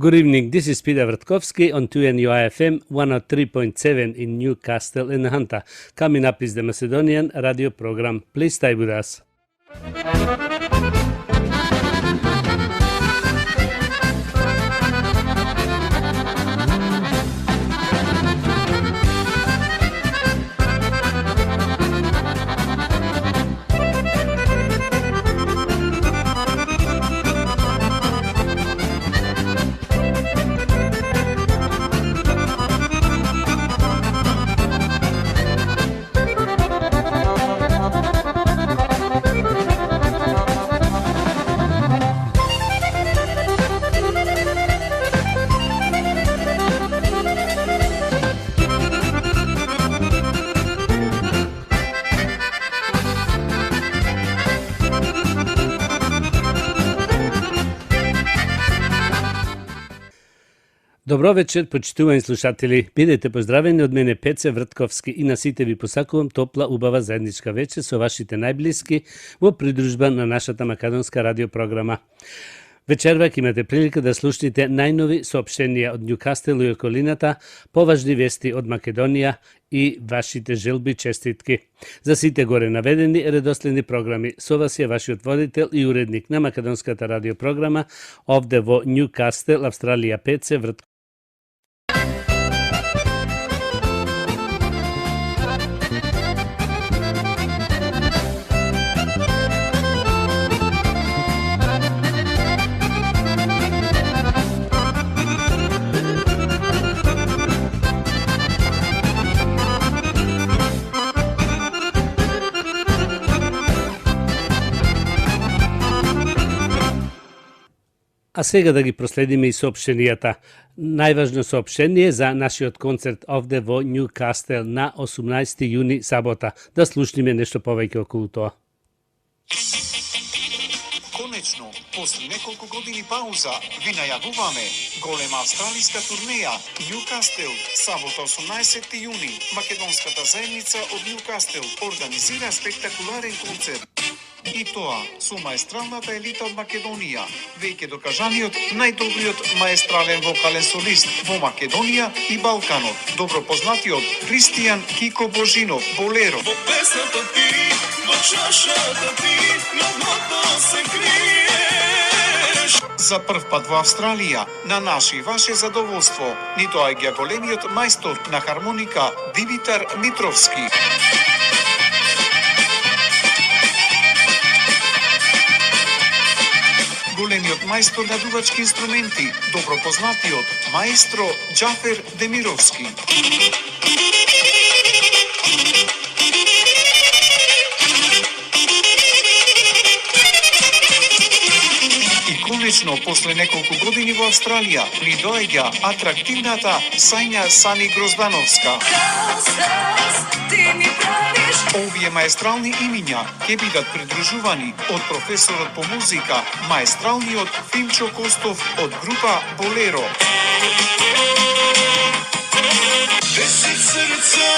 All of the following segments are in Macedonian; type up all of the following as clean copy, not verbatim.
Good evening, this is Peter Vratkovski on 2NUI FM 103.7 in Newcastle in Hunter. Coming up is the Macedonian radio program. Please stay with us. Добро вечер, почитувани слушатели. Бидете поздравени од мене Пеце Вратковски и на сите ви посакувам топла, убава заедничка вечер со вашите најблиски во придружба на нашата македонска радиопрограма. Вечерва ќе имате прилика да слушнете најнови соопштенија од Ньюкастел и околината, поважни вести од Македонија и вашите желби честитки. За сите горе наведени редоследни програми, со вас е вашиот водител и уредник на македонската радиопрограма овде во Ньюкастел, Австралија, Пеце Вратковски. А сега да ги проследиме и соопштенијата. Најважно соопштение за нашиот концерт овде во Ньюкастел на 18 јуни сабота. Да слушниме нешто повеќе околу тоа. Конечно, после неколку години пауза, ви најавуваме голема австралиска турнеја Ньюкастел, сабота 18 јуни. Македонската заедница од Ньюкастел организира спектакуларен концерт. И тоа со маестралната елита од Македонија, веќе докажаниот најдобриот маестрален вокален солист во Македонија и Балканот, добро познатиот Кристијан Кико Божинов, Болеро. Во песната ти, во чашата ти, многото се криеш. За прв пат во Австралија, на наше и ваше задоволство, ни доаѓа големиот мајстор на хармоника Димитар Митровски. Големиот мајстор на дувачки инструменти, добро познатиот маестро Џафер Демировски. И конечно, после неколку години во Австралија, ни доаѓа атрактивната Сања Сани Гроздановска. Овие маестрални имиња ќе бидат придружувани од професорот по музика, маестралниот Фимчо Костов од група Болеро. 10 срца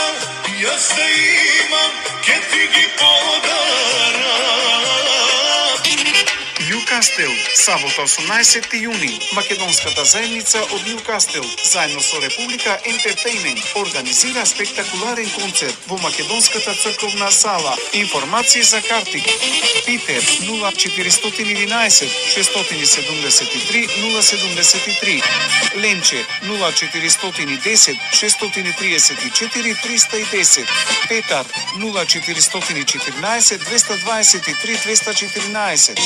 јас да имам, ке ти ги подарам. Ньюкастел, сабота 18 јуни, македонската заедница од Ньюкастел, заедно со Република Ентертејмент, организира спектакуларен концерт во македонската црковна сала. Информации за карти: Питер 0411 673 073, Ленче 0410 634 310, Петар 0414 223 214,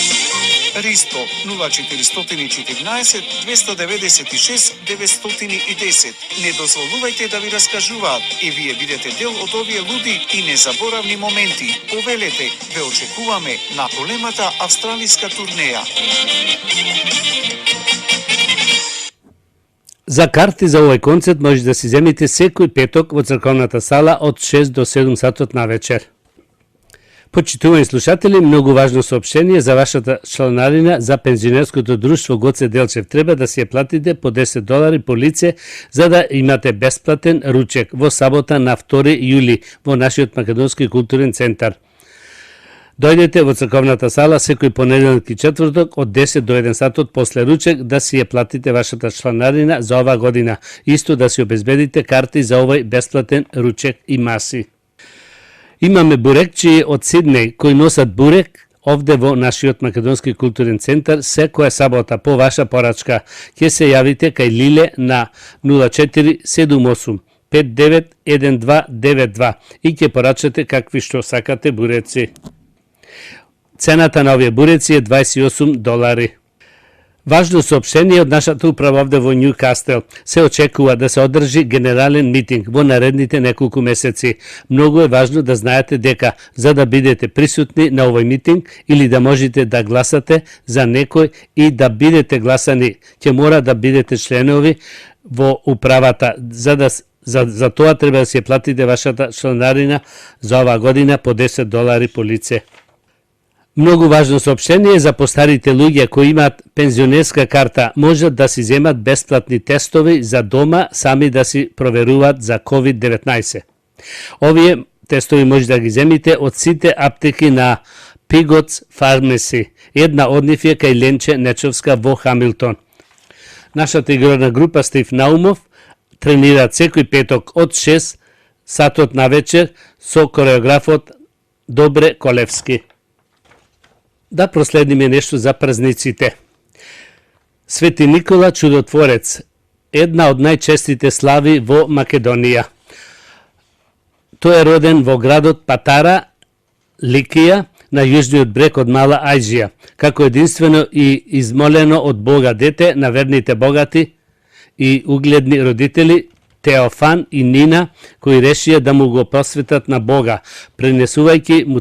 Ристо 0414 296 910. Не дозволувајте да ви раскажуваат и вие бидете дел од овие луди и незаборавни моменти. Повелете, ве очекуваме на големата австралиска турнеја. За карти за овој концерт може да си земите секој петок во црковната сала од 6 до 7 сатот на вечер. Почитувани слушатели, многу важно соопштение за вашата чланарина за пензионерското друштво Гоце Делчев. Треба да си ја платите по $10 по лице за да имате бесплатен ручек во сабота на 2 јули во нашиот македонски културен центар. Дојдете во црковната сала секој понеделник и четврток од 10 до 1 сатот после ручек да си ја платите вашата чланарина за оваа година. Исто да си обезбедите карти за овој бесплатен ручек и маси. Имаме бурекчији од Сиднеј кои носат бурек овде во нашиот Македонски културен центар секоја сабота по ваша порачка. Ќе се јавите кај Лиле на 0478 591292 и ќе порачате какви што сакате буреци. Цената на овие буреци е $28. Важно соопштение од нашата управа овде во Нјукастел. Се очекува да се одржи генерален митинг во наредните неколку месеци. Многу е важно да знаете дека за да бидете присутни на овој митинг или да можете да гласате за некој и да бидете гласани, ќе мора да бидете членови во управата. За тоа треба да се платите вашата членарина за оваа година по $10 по лице. Многу важно соопштение за постарите луѓе кои имаат пензионерска карта, можат да си земат бесплатни тестови за дома сами да си проверуваат за COVID-19. Овие тестови може да ги земите од сите аптеки на Pigots Pharmacy. Една од нив е кај Ленче Нечовска во Хамилтон. Нашата игрална група Стив Наумов тренираат секој петок од 6 сатот на вечер со кореографот Добре Колевски. Да проследиме нешто за празниците. Свети Никола Чудотворец, една од најчестите слави во Македонија. Тој е роден во градот Патара, Ликија, на јужниот брег од Мала Ајџија, како единствено и измолено од Бога дете на верните богати и угледни родители Теофан и Нина, кои решија да му го посветат на Бога, пренесувајќи му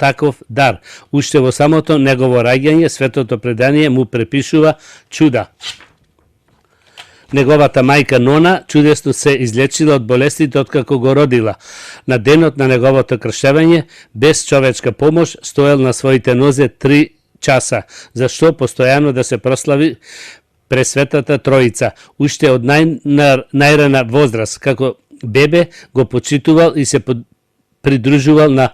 таков дар. Уште во самото негово раѓање, светото предание му препишува чуда. Неговата мајка Нона чудесно се излечила од болестите откако го родила. На денот на неговото крштевање, без човечка помош, стоел на своите нозе 3 часа, зашто постојано да се прослави Пресветата Троица. Уште од најрана возраст, како бебе, го почитувал и се придружувал на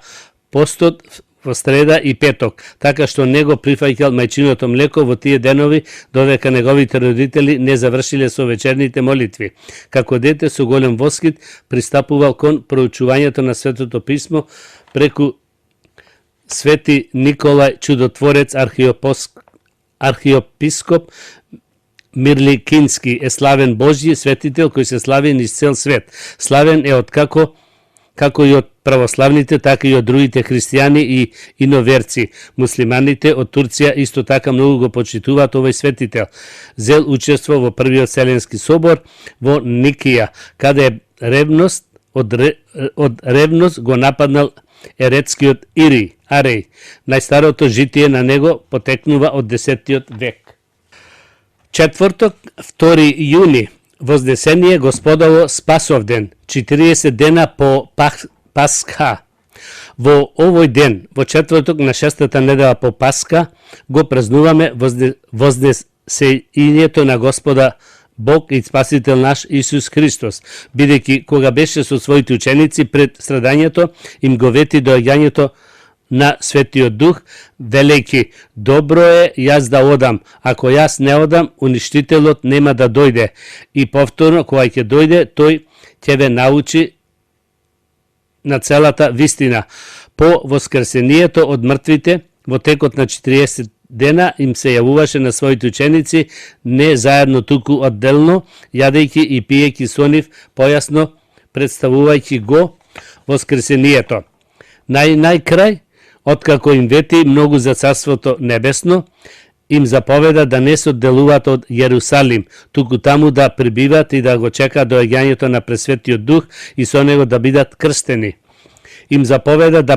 постот во среда и петок, така што не го прифаќал мајчиното млеко во тие денови, додека неговите родители не завршиле со вечерните молитви. Како дете со голем воскит пристапувал кон проучувањето на Светото писмо преку Свети Николај Чудотворец, архиопископ Мирликински е славен Божји светител кој се слави низ цел свет. Славен е како и од православните, така и од другите христијани и иноверци. Муслиманите од Турција исто така многу го почитуваат овој светител. Зел учество во првиот Вселенски собор во Никија, каде од ревност го нападнал еретскиот Ареј. Најстарото житие на него потекнува од 10 век. Четврток, 2 јуни, Вознесение Господово Спасовден, 40 дена по Пасха. Во овој ден, во четврток на 6-та недела по Пасха, го празнуваме вознесењето на Господа Бог и Спасител наш Исус Христос, бидејќи кога беше со своите ученици пред страдањето, им го вети доаѓањето на Светиот Дух, велејќи: добро е јас да одам, ако јас не одам, уништителот нема да дојде. И повторно, кога ќе дојде, тој ќе ве научи на целата вистина. По воскресението од мртвите, во текот на 40 дена им се јавуваше на своите ученици, не заедно туку одделно, јадејќи и пиејќи со нив, појасно представувајќи го воскресението. Најкрај, откако им вети многу за Царството Небесно, им заповеда да не се одделуваат од Јерусалим, туку таму да прибиват и да го чекаат доаѓањето на Пресветиот Дух и со него да бидат крстени. Им заповеда да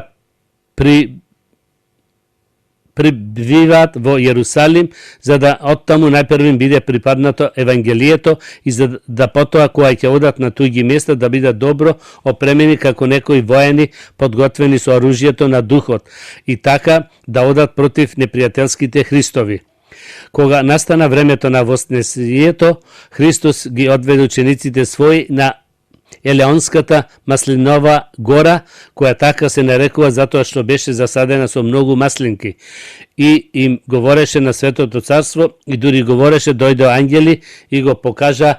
прибиваат во Јерусалим, за да оттаму најпрвим биде припаднато Евангелието и за да потоа кога ќе одат на туѓи места да бидат добро опремени како некои воени подготвени со оружјето на Духот и така да одат против непријателските Христови. Кога настана времето на воскресението, Христос ги одведе учениците своји на Елеонската маслинова гора, која така се нарекува затоа што беше засадена со многу маслинки. И им говореше на Светото царство и дури говореше дојде ангели и го покажа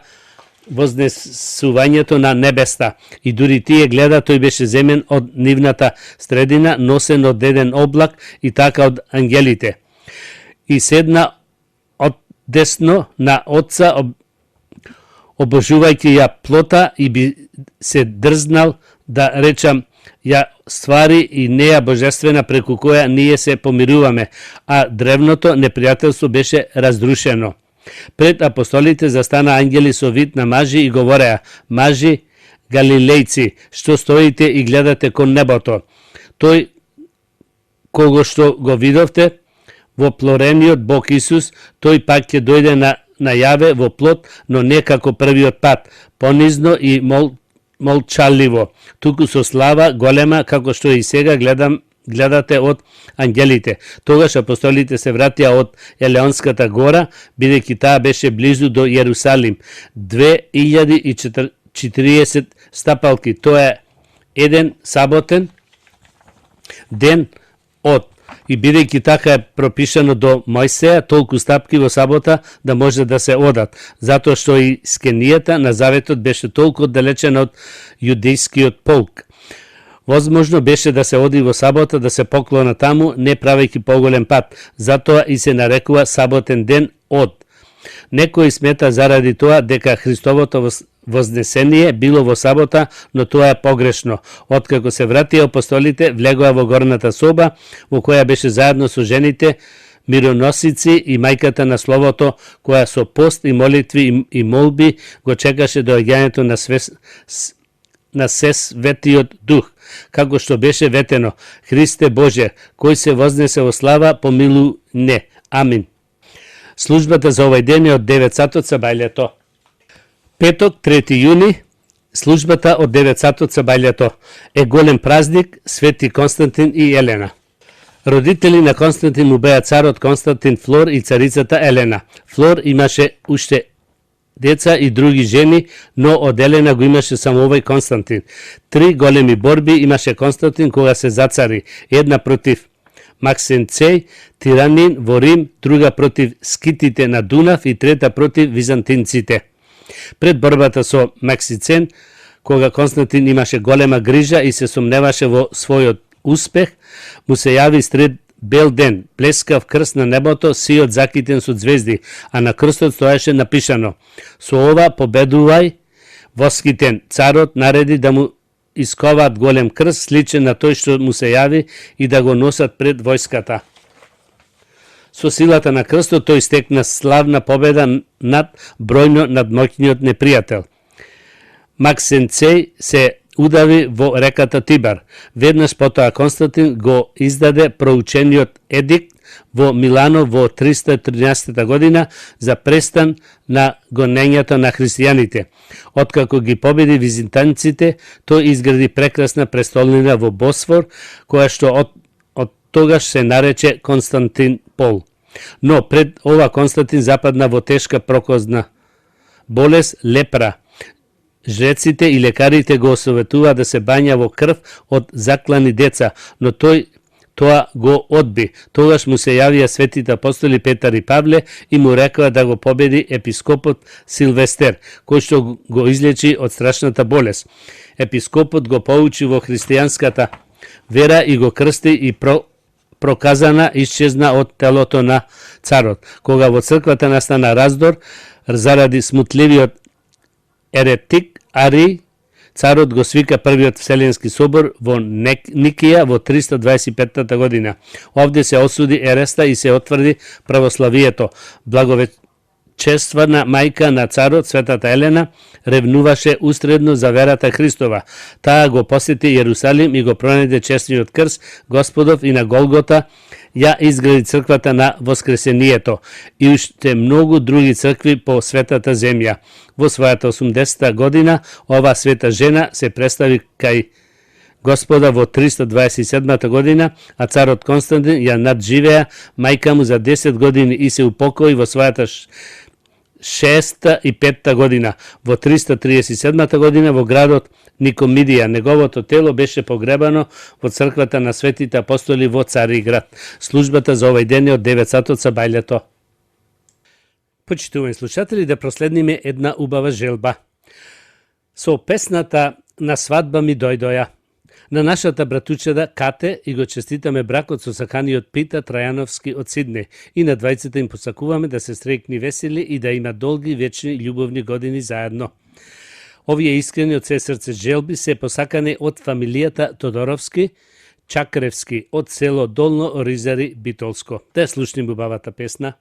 вознесувањето на небеста. И дури тие гледа, тој беше земен од нивната средина, носен од еден облак и така од ангелите. И седна од десно на Отца, обожувајќи ја плота и би се дрзнал да речам ја ствари и неја божествена преку која ние се помируваме, а древното непријателство беше разрушено. Пред апостолите застана ангели со вид на мажи и говореа: мажи галилејци, што стоите и гледате кон небото? Тој кого што го видовте во плорениот Бог Исус, тој пак ќе дојде најаве во плот, но не како првиот пат, понизно и молчаливо, туку со слава голема, како што и сега гледате од ангелите. Тогаш апостолите се вратија од Елеонската гора, бидејќи таа беше близу до Јерусалим, 2040 стапалки. Тоа е еден саботен ден од. И бидејќи така е пропишано до Мојсеја, толку стапки во сабота да може да се одат, затоа што и скенијата на заветот беше толку оддалечена од јудејскиот полк. Возможно беше да се оди во сабота да се поклона таму, не правејќи поголем пат, затоа и се нарекува саботен ден од. Некои смета заради тоа дека Христовото вознесение било во сабота, но тоа е погрешно. Откако се вратија апостолите, влегоа во горната соба, во која беше заедно со жените, мироносици и мајката на Словото, која со пост и молитви и молби го чекаше доаѓањето на Светиот Дух, како што беше ветено: Христе Боже, кој се вознесе во слава, помилу не. Амин. Службата за овој ден е од 9 сатот сабајлето. Петок, 3 јуни, службата од 9 сатот сабајлето е голем празник Свети Константин и Елена. Родители на Константин му беа царот Константин Флор и царицата Елена. Флор имаше уште деца и други жени, но од Елена го имаше само овој Константин. 3 големи борби имаше Константин кога се зацари. Една против Максенцеј, тиранин во Рим, друга против скитите на Дунав и трета против византинците. Пред борбата со Максицен, кога Константин имаше голема грижа и се сомневаше во својот успех, му се јави сред бел ден, блескав крст на небото, сиот закитен со звезди, а на крстот стоеше напишано: со ова победувај воскитен. Царот нареди да му исковаат голем крст, сличен на тој што му се јави, и да го носат пред војската. Со силата на крстот тој стекна славна победа над бројно надмоќниот непријател. Максенцеј се удави во реката Тибар. Веднаш потоа Константин го издаде проучениот едикт во Милано во 313 година за престан на гонењето на христијаните. Откако ги победи византинците, тој изгради прекрасна престолнина во Босфор, која што од тогаш се нарече Константин Пол. Но пред ова Константин западна во тешка прокозна болест лепра. Жреците и лекарите го осоветуваа да се бања во крв од заклани деца, но тој тоа го одби. Тогаш му се јавија светите апостоли Петар и Павле и му рекоа да го победи епископот Силвестер, кој што го излечи од страшната болест. Епископот го поучи во христијанската вера и го крсти и проказана исчезна од телото на царот. Кога во црквата настана раздор заради смутливиот еретик Ари, царот го свика првиот Вселенски собор во Никија во 325 година. Овде се осуди ереста и се отврди православието. Благовечествана мајка на царот, светата Елена, ревнуваше устредно за верата Христова. Таа го посети Јерусалим и го пронајде честниот крст Господов и на Голгота ја изгради црквата на Воскресението и уште многу други цркви по светата земја. Во својата 80 година ова света жена се представи кај Господа во 327 година, а царот Константин ја надживеа мајка му за 10 години и се упокои во својата 365 година. Во 337 година во градот Никомидија неговото тело беше погребано во црквата на Светите апостоли во Цариград. Службата за овој ден е од 9 сатот со бајлето. Почитувани слушатели, да проследниме една убава желба. Со песната "На свадба ми дојдоја" на нашата братучеда Кате и го честитаме бракот со саканиот Пита Трајановски од Сидне. И на двајцата им посакуваме да се среќни весели и да има долги вечни љубовни години заедно. Овие искрени од се срце желби се посакани од фамилијата Тодоровски Чакревски од село Долно Оризари, Битолско. Да слушнем убавата песна.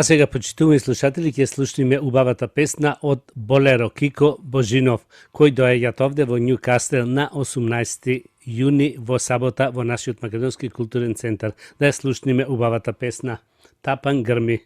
А сега, почитувани слушатели, ќе слушниме убавата песна од Болеро Кико Божинов, кој доаѓа овде во Нјукастел на 18 јуни во сабота во нашиот Македонски културен центар. Да ја слушниме убавата песна Тапан грми.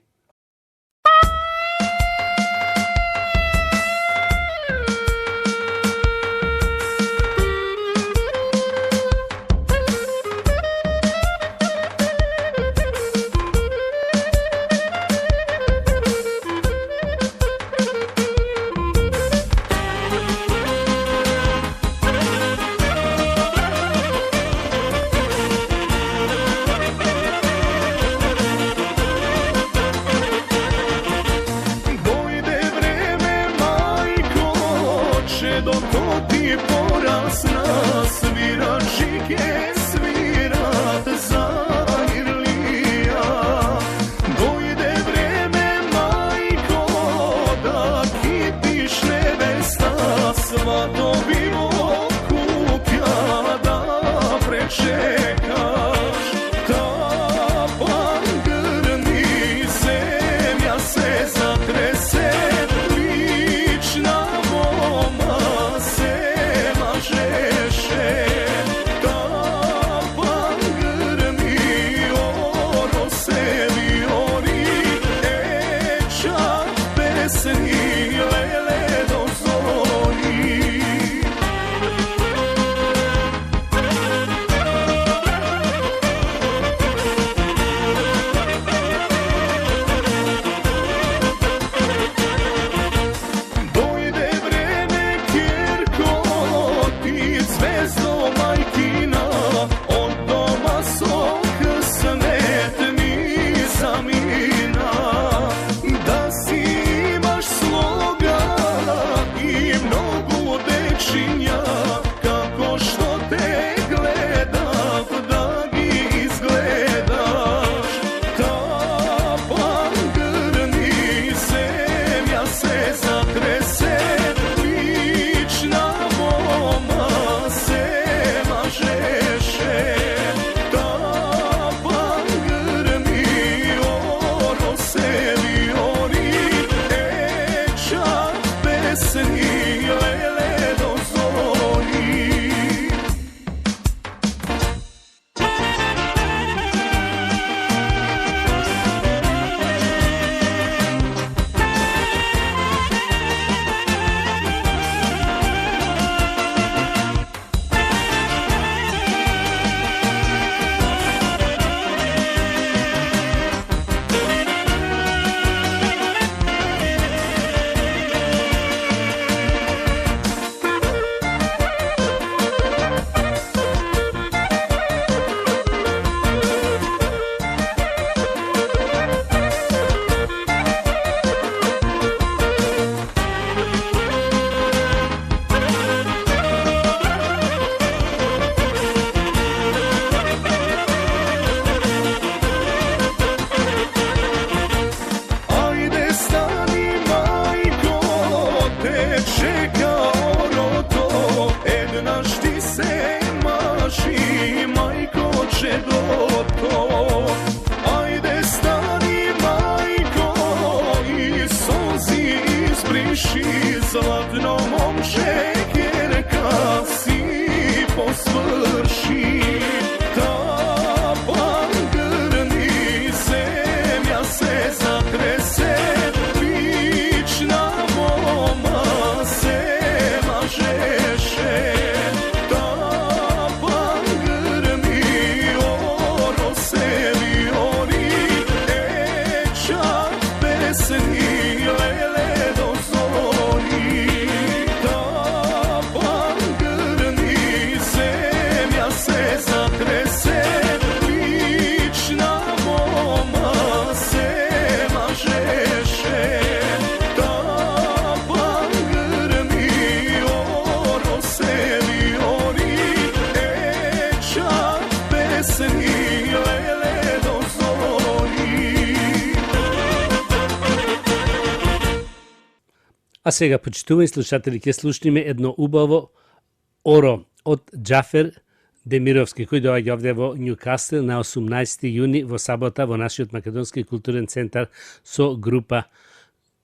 А сега, почитувани слушатели, ќе слушниме едно убаво оро од Џафер Демировски, кој доаѓа овде во Њукастел на 18 јуни во сабота во нашиот македонски културен центар со група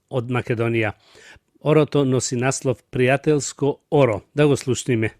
од Македонија. Орото носи наслов Пријателско оро. Да го слушниме.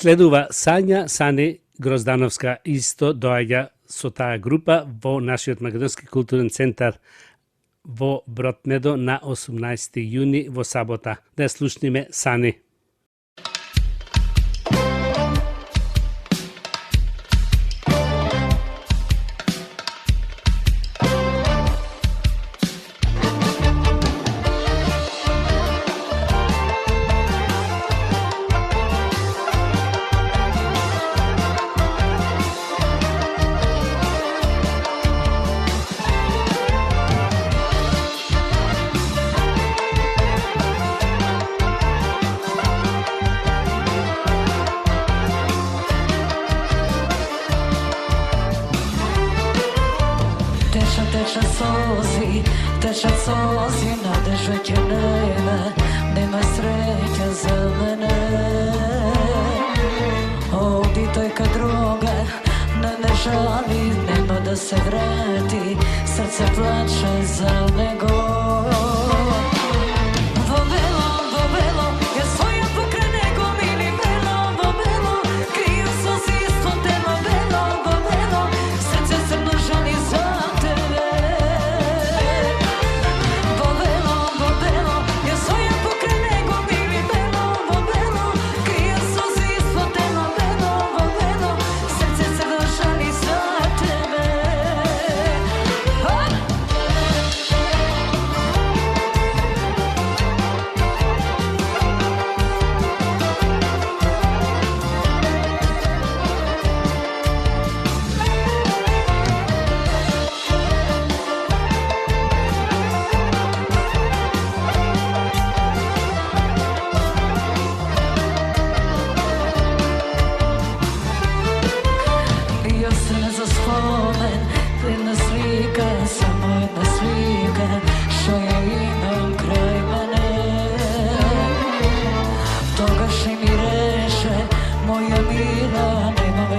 Следува Сања Сани Гроздановска, исто доаѓа со таа група во нашиот македонски културен центар во Бротмедо на 18 јуни во сабота. Да ја слушниме Сани. Teče sozi, nadeže će neme, nema sreća za mene. Oditoj droga, ne žali, nema da se vrati, srce plače za nego. Vobelo, ja svoja pokrene gomili belo, vobelo, kriju sozi ispod telo, vobelo, srce crno žali za tebe.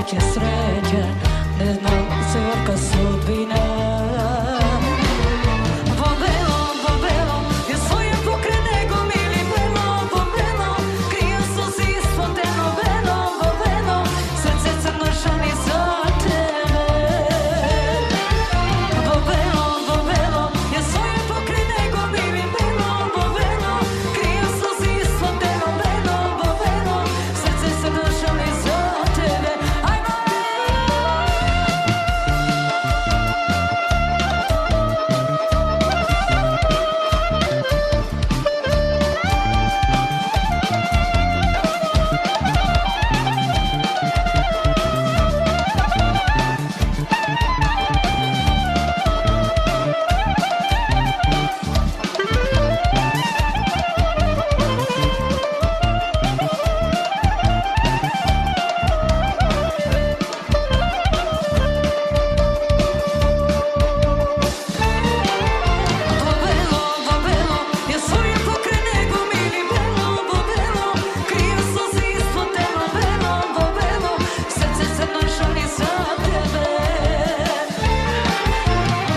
neće sreće, ne znam svrka sudbina. Bobelo, bobelo, je svoje pokrene gomili belo, bobelo, kriju suzi ispod teno belo, bobelo, srce crno žali za tebe. Bobelo, bobelo, je svoje pokrene gomili belo, bobelo, kriju suzi ispod teno belo, bobelo, srce crno žali za tebe. Ajmo! Bobelo, bobelo, je svoje pokrene gomili belo, bobelo, kriju suzi ispod telo belo, bobelo, srce crno žali za tebe.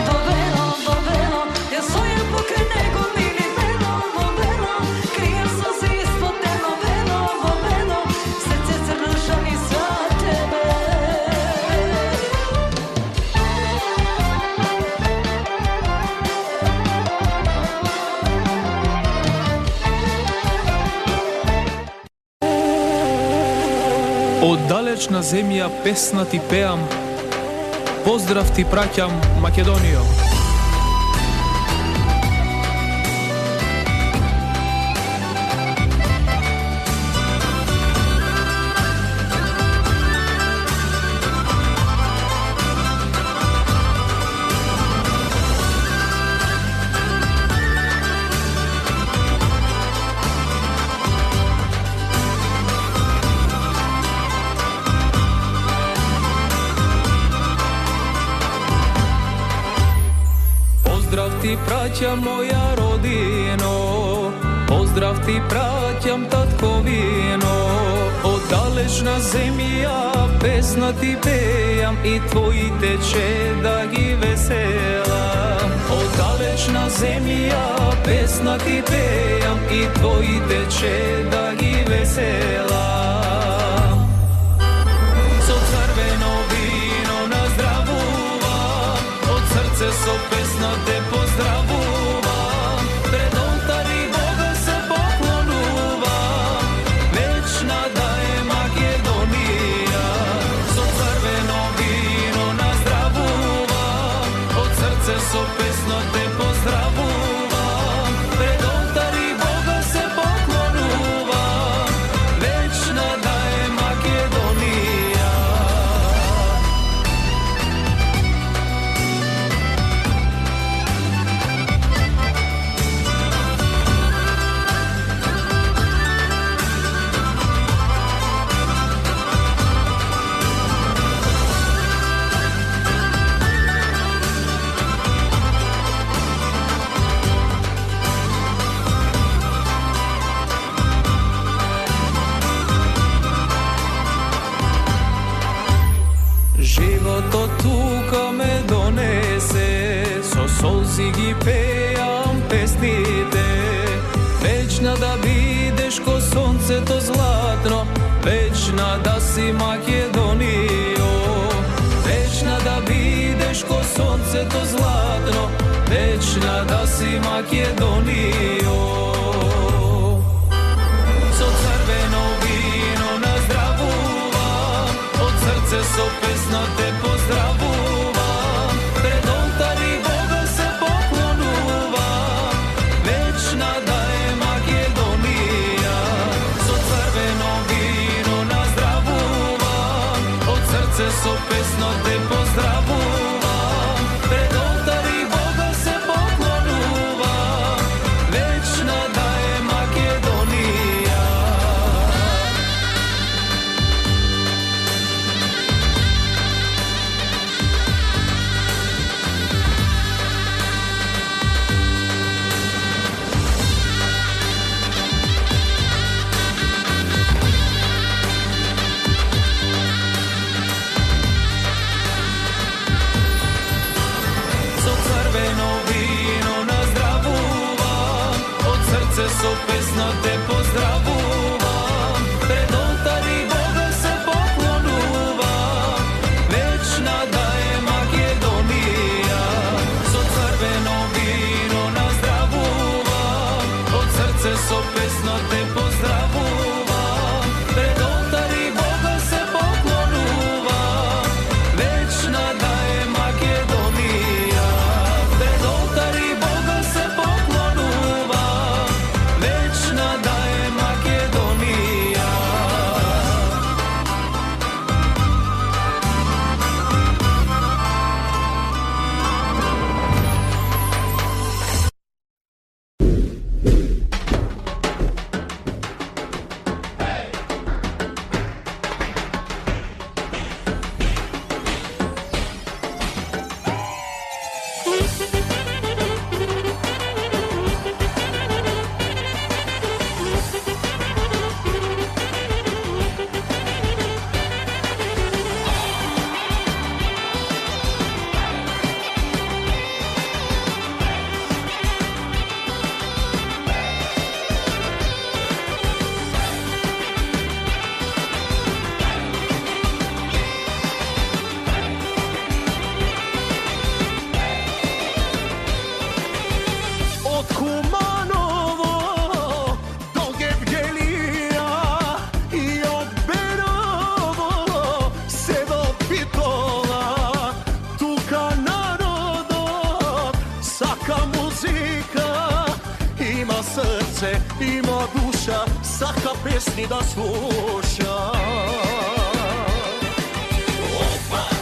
Bobelo, bobelo, je svoje pokrene gomili belo, bobelo, kriju suzi ispod telo belo, bobelo, srce crno žali za tebe. Од далечна земја песна ти пеам, поздрав ти праќам Македонијо. Поздрав ти праќам моја родино, поздрав ти праќам татковино. Од далечна земја песна ти пеам и твоите чеда ги веселам. Од далечна земја песна ти пеам и твоите чеда ги веселам. Со црвено вино наздравувам, од срце со песна те поздравувам. Пред олтари Бога се поклонувам, вечна да е Македонија. Со црвено вино наздравувам, од срце со песна те поздравувам. Пред олтари Бога се поклонувам, вечна да е Македонија. Животот тука ме донесе, со солзи ги пеам песните. Вечна да бидеш ко сонцето златно, вечна да си Македонијо. Вечна да бидеш ко сонцето златно, вечна да си Македонијо. Со црвено вино наздравувам, од срце со песна те поздравувам. Пред олтари Бога се поклонувам, вечна да е Македонија. Со црвено вино наздравувам, од срце со песна те поздравувам. Пред олтари Бога се поклонувам, вечна да е Македонија. со песна те поздравувам, пред олтари Бога се поклонувам. Вечна да е Македонија, со црвено вино наздравувам, од срце со песна те поздравувам, пред олтари Бога се поклонувам. Вечна да е Македонија, пред олтари Бога се поклонувам. Вечна да е Македонија. Од Куманово до Гевгелија и од Берово се до Битола. Тука народот сака музика, има срце, има душа, сака песни да слуша.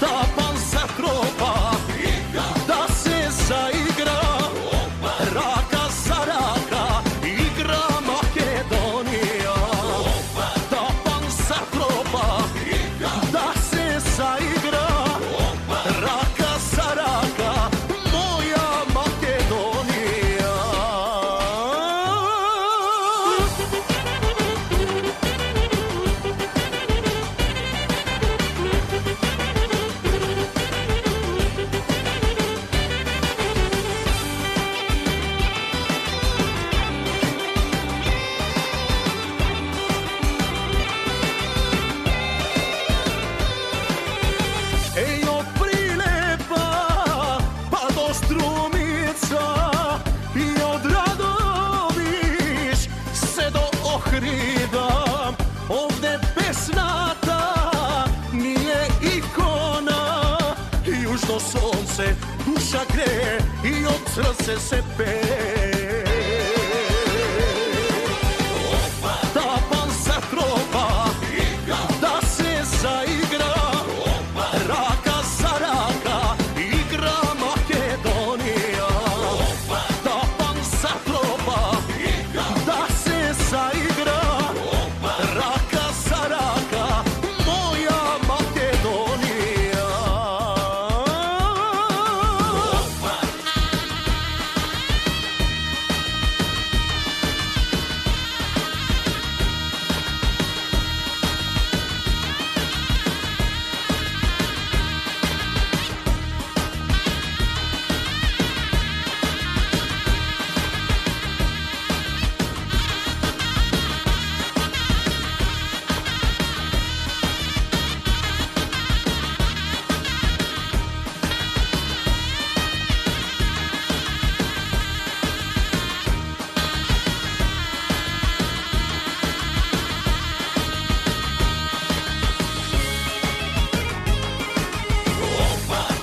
Тапан се тропа, да се заигра, рака за рака, игра Македонија. Тапан се тропа, да се заигра, рака за рака, моја Македонија. Ей, од Прилепа па до Струмица и од Радовиш се до Охрида. Овде песната ни е икона, јужно сонце душа грее и од срце се пее. Тапан се тропа, да се заигра, рака за рака, игра Македонија. Тапан се тропа, да се заигра, рака за рака, моја Македонија.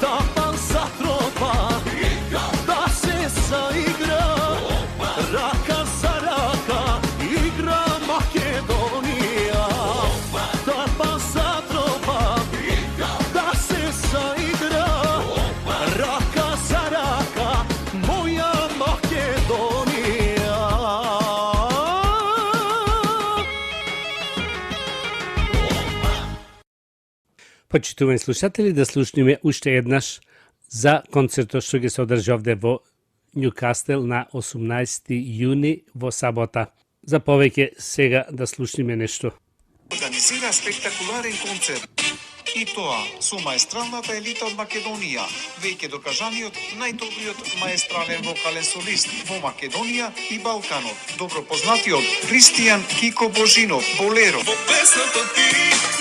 Тапан се тропа, да се заигра, рака за рака, игра Македонија. Тапан се тропа, да се заигра, рака за рака, моја Македонија. Почитувани слушатели, да слушниме уште еднаш за концертот што ќе се одржи овде во Њукастел на 18 јуни во сабота. За повеќе сега да слушниме нешто. Организира спектакуларен концерт. И тоа со маестралната елита од Македонија, веќе докажаниот најдобриот маестрален вокален солист во Македонија и Балканот, добро познатиот Христијан Кико Божинов, Болеро. Во песната ти,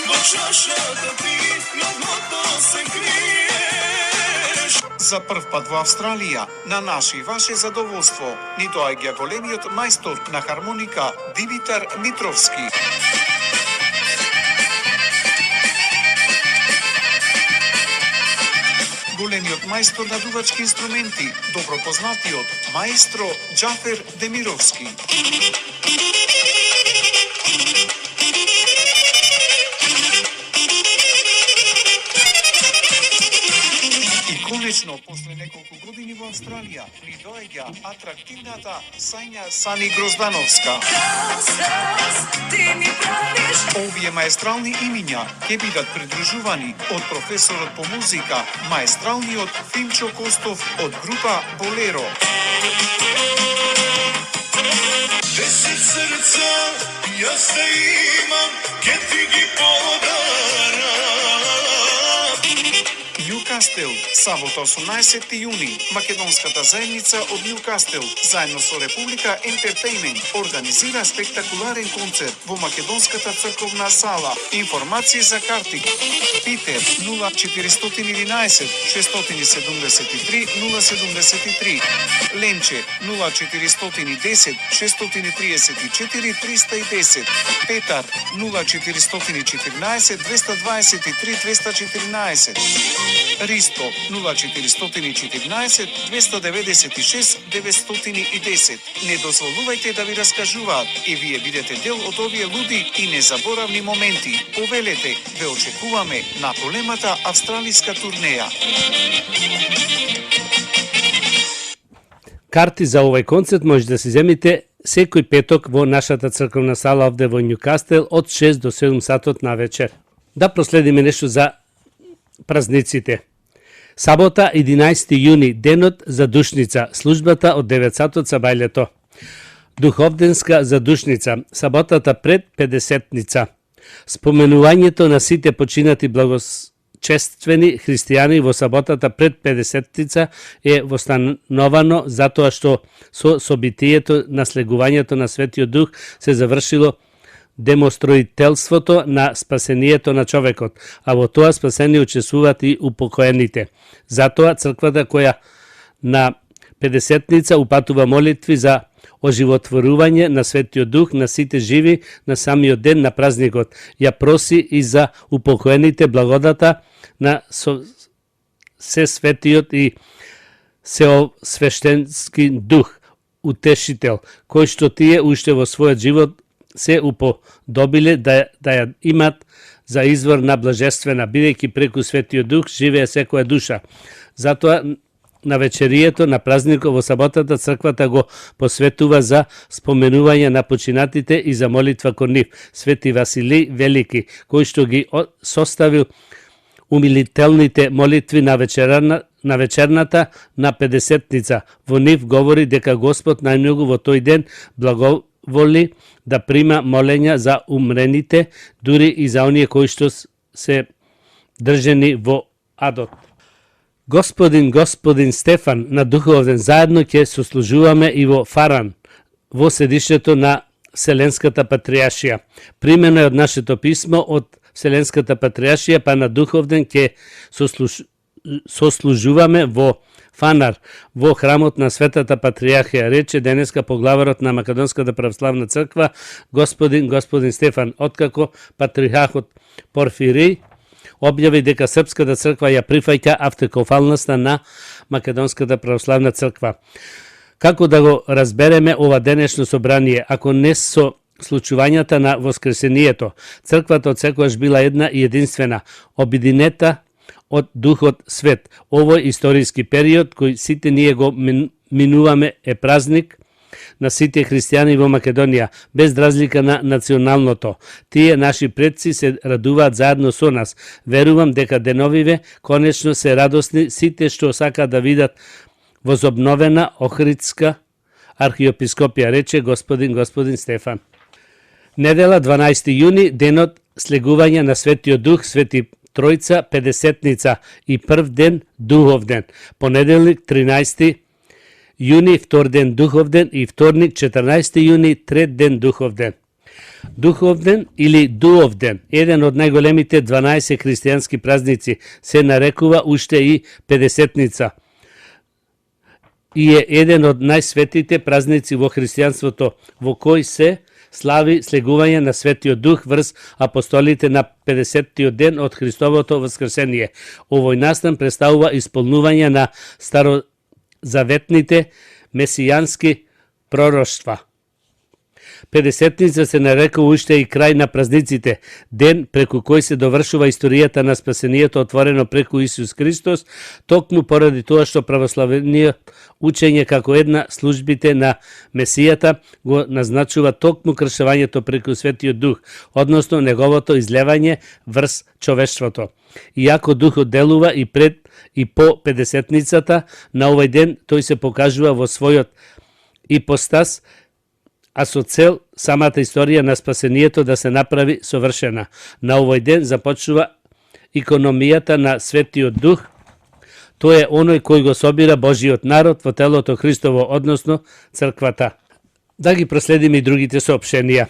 во чашата ти, многото се криеш. За прв пат во Австралија, на наше и ваше задоволство, ни доаѓа големиот мајстор на хармоника Димитар Митровски. Големиот мајстор на дувачки инструменти, добро познатиот маестро Џафер Демировски. И конечно, после неколку години во Австралија, ни доаѓа атрактивната Сања Сани Гроздановска. Овие маестрални имиња ќе бидат придружувани од професорот по музика, маестралниот Фимчо Костов од група Болеро. 10 срца, јас те имам, ке ти ги подарам. Нјукастел, сабота 18 јуни, македонската заедница од Нјукастел, заедно со Република Ентертејмент, организира спектакуларен концерт во македонската црковна сала. Информации за карти: Питер 0411 673 073, Ленче 0410 634 310, Петар 0414 223 214, Ристо 0414 296 910. Не дозволувајте да ви раскажуваат и вие бидете дел од овие луди и незаборавни моменти. Повелете, ве очекуваме на големата австралиска турнеја. Карти за овој концерт може да си земите секој петок во нашата црковна сала овде во Нјукастел од 6 до 7 сатот на вечер. Да проследиме нешто за празниците. Сабота 11 јуни, денот за душница, службата од 9 сатот са бајлето. Духовденска задушница, саботата пред 50-ница. Споменувањето на сите починати благочествени христијани во саботата пред 50-ница е востановано затоа што со собитието на слегувањето на Светиот Дух се завршило демонстроителството на спасението на човекот, а во тоа спасение учествуваат и упокоените. Затоа црквата која на 50-ница упатува молитви за оживотворување на Светиот Дух на сите живи на самиот ден на празникот, ја проси и за упокоените благодата на се светиот и сеосвештенски дух, утешител, кој што тие уште во својот живот се уподобиле да ја имат за извор на блажествена, бидејќи преку Светиот Дух живее секоја душа. Затоа на вечерието на празникот во саботата црквата го посветува за споменување на починатите и за молитва кон нив. Свети Василий Велики, кој што ги составил умилителните молитви на вечерната на 50-ница. Во нив говори дека Господ најмногу во тој ден благоволи да прима молења за умрените, дури и за оние кои што се држени во адот. Господин Стефан на Духовден заедно ќе сослужуваме и во Фаран, во седишето на Вселенската патријаршија. Примено е од нашето писмо од Вселенската патријаршија, па на Духовден ќе сослужуваме во Фанар, во храмот на Светата Патријархија, рече денеска поглаварот на Македонската православна црква, господин Стефан, откако патриархот Порфирий објави дека Српската црква ја прифаќа автокефалноста на Македонската православна црква. Како да го разбереме ова денешно собрание, ако не со случувањата на Воскресението? Црквата од секојаш била една и единствена, обединета од Духот Свет. Овој историски период кој сите ние го минуваме е празник на сите христијани во Македонија, без разлика на националното. Тие наши предци се радуваат заедно со нас. Верувам дека деновиве конечно се радосни сите што сака да видат возобновена Охридска архиепископија, рече господин Стефан. Недела 12 јуни, денот слегување на Светиот Дух, Свети Тројца Педесетница и прв ден Духов ден. Понеделник 13 јуни, втор ден Духов ден и вторник 14 јуни, трет ден Духов ден. Духов ден или Дуов ден, еден од најголемите 12 христијански празници, се нарекува уште и Педесетница. И е еден од најсветите празници во христијанството, во кој се слави слегување на Светиот Дух врз апостолите на 50-тиот ден од Христовото воскресение. Овој настан представува исполнување на старозаветните месијански пророштва. Педесетница се нарекува уште и крај на празниците, ден преку кој се довршува историјата на спасението отворено преку Исус Христос, токму поради тоа што православниот учење како една службите на Месијата го назначува токму кршевањето преку Светиот Дух, односно неговото излевање врз човештвото. Иако Духот делува и пред и по Педесетницата, на овој ден тој се покажува во својот ипостас, а со цел самата историја на спасението да се направи совршена. На овој ден започнува икономијата на Светиот Дух. Тој е оној кој го собира Божиот народ во телото Христово, односно црквата. Да ги проследиме и другите соопштенија.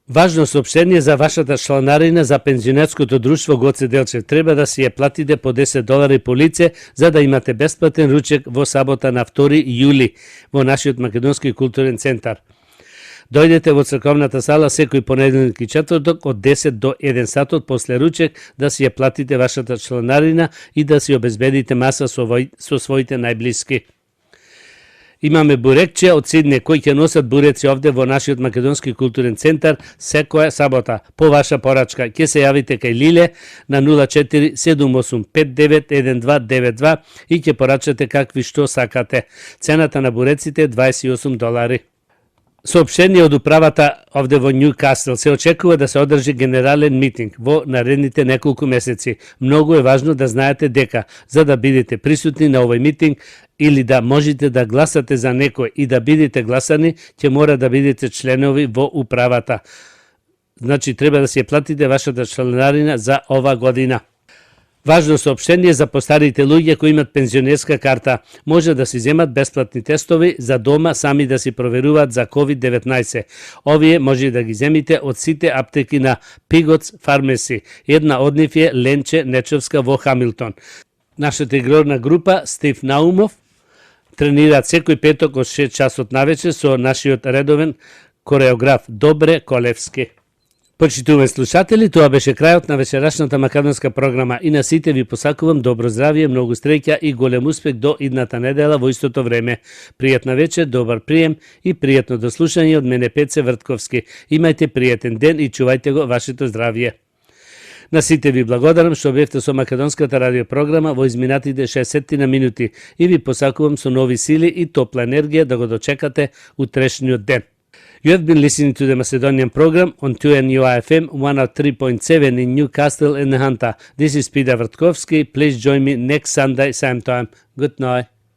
Важно соопштение за вашата чланарина за пензионерското друштво Гоце Делчев. Треба да си ја платите по $10 по лице за да имате бесплатен ручек во сабота на 2 јули во нашиот Македонски културен центар. Дојдете во црковната сала секој понеделник и четврток од 10 до 1 сатот после ручек да си ја платите вашата чланарина и да си обезбедите маса со своите најблиски. Имаме бурекче од Сидне кои ќе носат буреци овде во нашиот Македонски културен центар секоја сабота. По ваша порачка ќе се јавите кај Лиле на 0478591292 и ќе порачате какви што сакате. Цената на буреците е $28. Соопштение од управата овде во Нјукасл. Се очекува да се одржи генерален митинг во наредните неколку месеци. Многу е важно да знаете дека за да бидете присутни на овој митинг или да можете да гласате за некој и да бидете гласани, ќе мора да бидете членови во управата. Значи треба да си ја платите вашата членарина за ова година. Важно соопштение за постарите луѓе кои имат пензионерска карта. Може да си земат бесплатни тестови за дома сами да си проверуваат за COVID-19. Овие може да ги земите од сите аптеки на Pigots Pharmacy. Една од нив е Ленче Нечовска во Хамилтон. Нашата игрорна група Стив Наумов тренираат секој петок од 6 часот навечер со нашиот редовен кореограф Добре Колевски. Почитувани слушатели, тоа беше крајот на вечерашната македонска програма и на сите ви посакувам добро здравје, многу среќа и голем успех до идната недела во истото време. Пријатна вечер, добар прием и пријатно дослушање од мене Пеце Вртковски. Имајте пријатен ден и чувајте го вашето здравје. На сите ви благодарам што бевте со македонската радиопрограма во изминатите 60 минути и ви посакувам со нови сили и топла енергија да го дочекате утрешниот ден. You have been listening to the Macedonian program on 2NUI-FM 103.7 in Newcastle and Nahanta. This is Peter Vrtkovski. Please join me next Sunday, same time. Good night.